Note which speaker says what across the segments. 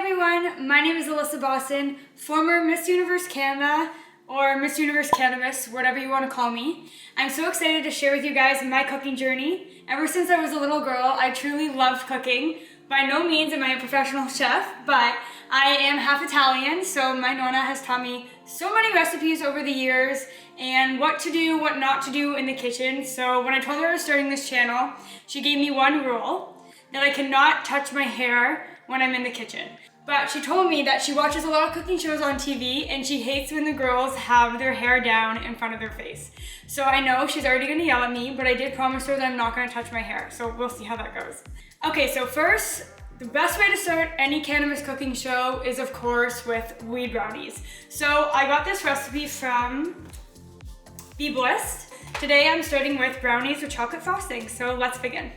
Speaker 1: everyone, my name is Alyssa Boston, former Miss Universe Canada or Miss Universe Cannabis, whatever you want to call me. I'm so excited to share with you guys my cooking journey. Ever since I was a little girl, I truly loved cooking. By no means am I a professional chef, but I am half Italian, so my nonna has taught me so many recipes over the years and what to do, what not to do in the kitchen. So when I told her I was starting this channel, she gave me one rule, that I cannot touch my hair when I'm in the kitchen. But she told me that she watches a lot of cooking shows on TV and she hates when the girls have their hair down in front of their face. So I know she's already gonna yell at me, but I did promise her that I'm not gonna touch my hair. So we'll see how that goes. Okay, so first, the best way to start any cannabis cooking show is of course with weed brownies. So I got this recipe from Blissed. Today I'm starting with brownies with chocolate frosting, so let's begin.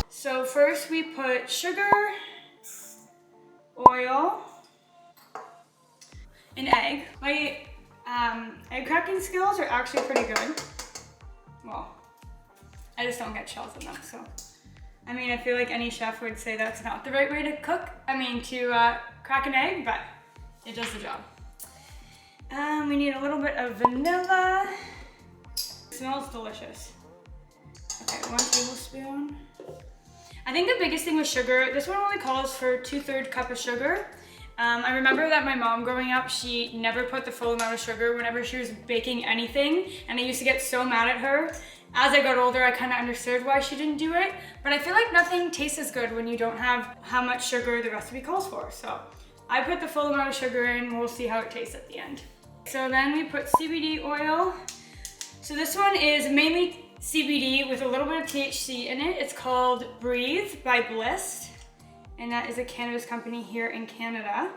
Speaker 1: So first we put sugar, oil, an egg. My egg cracking skills are actually pretty good. Well, I just don't get shells in them, so. I mean, I feel like any chef would say that's not the right way to cook. To crack an egg, but it does the job. We need a little bit of vanilla. It smells delicious. Okay, 1 tablespoon. I think the biggest thing with sugar, this one only calls for 2/3 cup of sugar. I remember that my mom growing up, she never put the full amount of sugar whenever she was baking anything, and I used to get so mad at her. As I got older, I kind of understood why she didn't do it, but I feel like nothing tastes as good when you don't have how much sugar the recipe calls for. So I put the full amount of sugar in, we'll see how it tastes at the end. So then we put CBD oil. So this one is mainly CBD with a little bit of THC in it. It's called Breathe by Blissed, and that is a cannabis company here in Canada.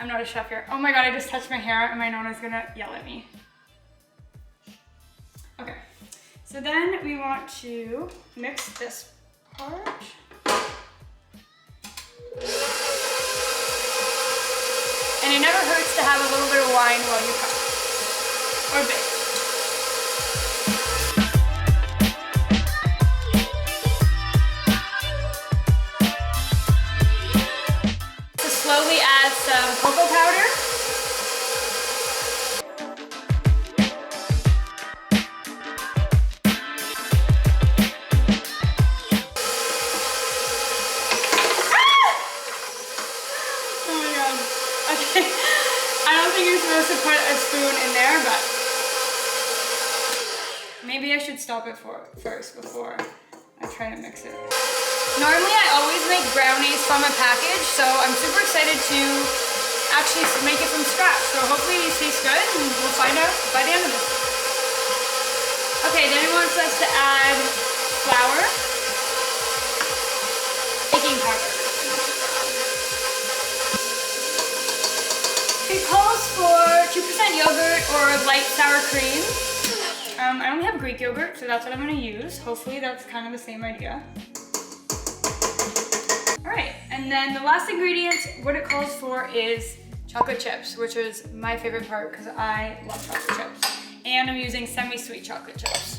Speaker 1: I'm not a chef here. Oh my God, I just touched my hair and my nonna's gonna yell at me. Okay, so then we want to mix this part. And it never hurts to have a little bit of wine while you cook or bake. Slowly add some cocoa powder. Ah! Oh my God. Okay. I don't think you're supposed to put a spoon in there, but maybe I should stop it first before I try to mix it. Normally I always make brownies from a package, so I'm super excited to actually make it from scratch. So hopefully these taste good and we'll find out by the end of this. Okay, then it wants us to add flour, baking powder. It calls for 2% yogurt or light sour cream. I only have Greek yogurt, so that's what I'm gonna use. Hopefully that's kind of the same idea. All right, and then the last ingredient, what it calls for is chocolate chips, which is my favorite part because I love chocolate chips. And I'm using semi-sweet chocolate chips.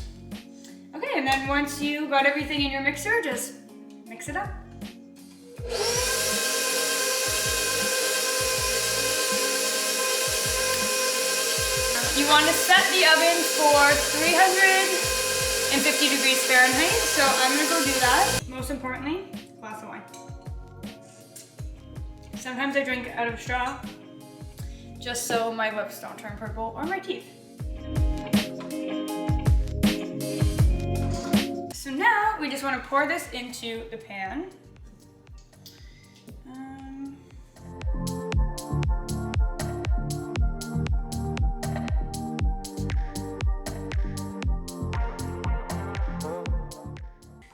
Speaker 1: Okay, and then once you got everything in your mixer, just mix it up. You want to set the oven for 350 degrees Fahrenheit, so I'm gonna go do that. Most importantly, glass of wine. Sometimes I drink out of a straw, just so my lips don't turn purple or my teeth. So now we just want to pour this into the pan.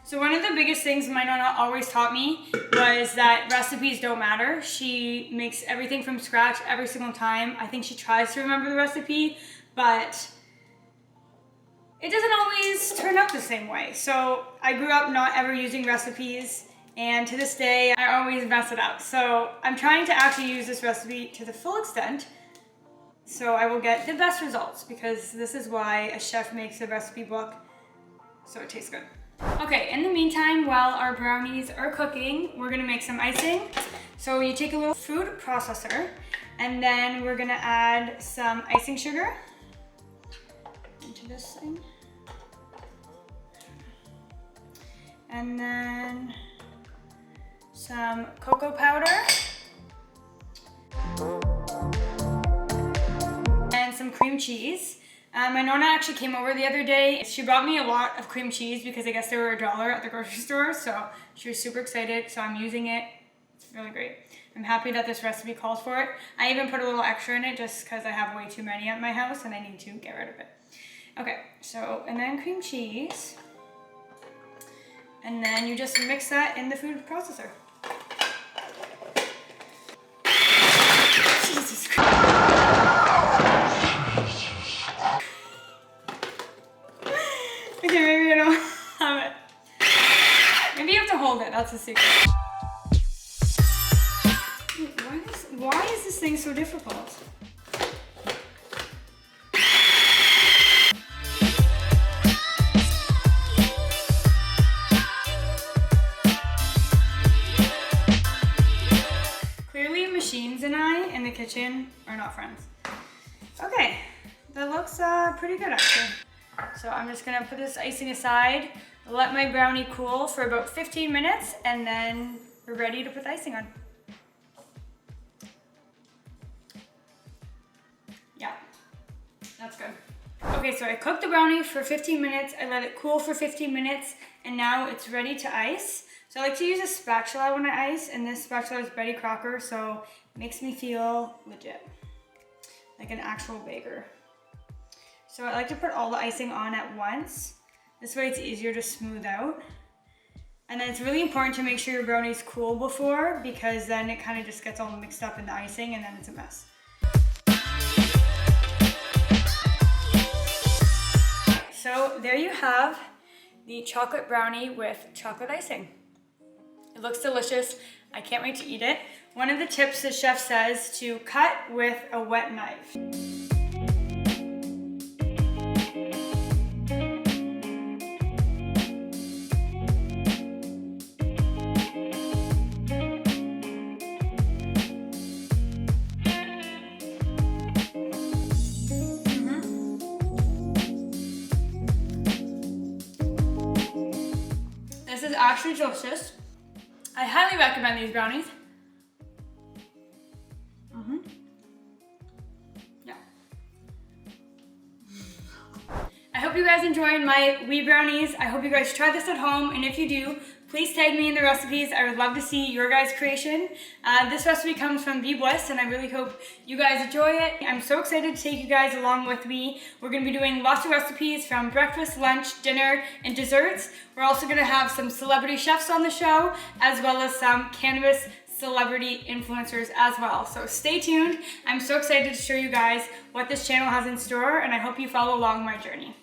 Speaker 1: So one of the biggest things my nonna always taught me was that recipes don't matter. She makes everything from scratch every single time. I think she tries to remember the recipe, but it doesn't always turn out the same way. So I grew up not ever using recipes And to this day, I always mess it up. So I'm trying to actually use this recipe to the full extent, so I will get the best results, because this is why a chef makes a recipe book, so it tastes good. Okay, in the meantime, while our brownies are cooking, we're gonna make some icing. So you take a little food processor, and then we're gonna add some icing sugar into this thing. And then some cocoa powder. And some cream cheese. My Nonna actually came over the other day. She brought me a lot of cream cheese because I guess they were $1 at the grocery store, so she was super excited, so I'm using it. It's really great. I'm happy that this recipe calls for it. I even put a little extra in it just because I have way too many at my house and I need to get rid of it. Okay, so, and then cream cheese. And then you just mix that in the food processor. Jesus Christ. Okay, maybe I don't have it. Maybe you have to hold it, that's the secret. Why is this thing so difficult? Clearly machines and I in the kitchen are not friends. Okay, that looks pretty good actually. So I'm just gonna put this icing aside, let my brownie cool for about 15 minutes, and then we're ready to put the icing on. Yeah, that's good. Okay, so I cooked the brownie for 15 minutes, I let it cool for 15 minutes, and now it's ready to ice. So I like to use a spatula when I ice, and this spatula is Betty Crocker, so it makes me feel legit, like an actual baker. So I like to put all the icing on at once. This way it's easier to smooth out. And then it's really important to make sure your brownies cool before, because then it kind of just gets all mixed up in the icing and then it's a mess. So there you have the chocolate brownie with chocolate icing. It looks delicious. I can't wait to eat it. One of the tips the chef says to cut with a wet knife. This is actually delicious. I highly recommend these brownies. Yeah. I hope you guys enjoyed my wee brownies. I hope you guys try this at home, and if you do, please tag me in the recipes. I would love to see your guys' creation. This recipe comes from Blissed, and I really hope you guys enjoy it. I'm so excited to take you guys along with me. We're gonna be doing lots of recipes from breakfast, lunch, dinner, and desserts. We're also gonna have some celebrity chefs on the show, as well as some cannabis celebrity influencers as well. So stay tuned. I'm so excited to show you guys what this channel has in store, and I hope you follow along my journey.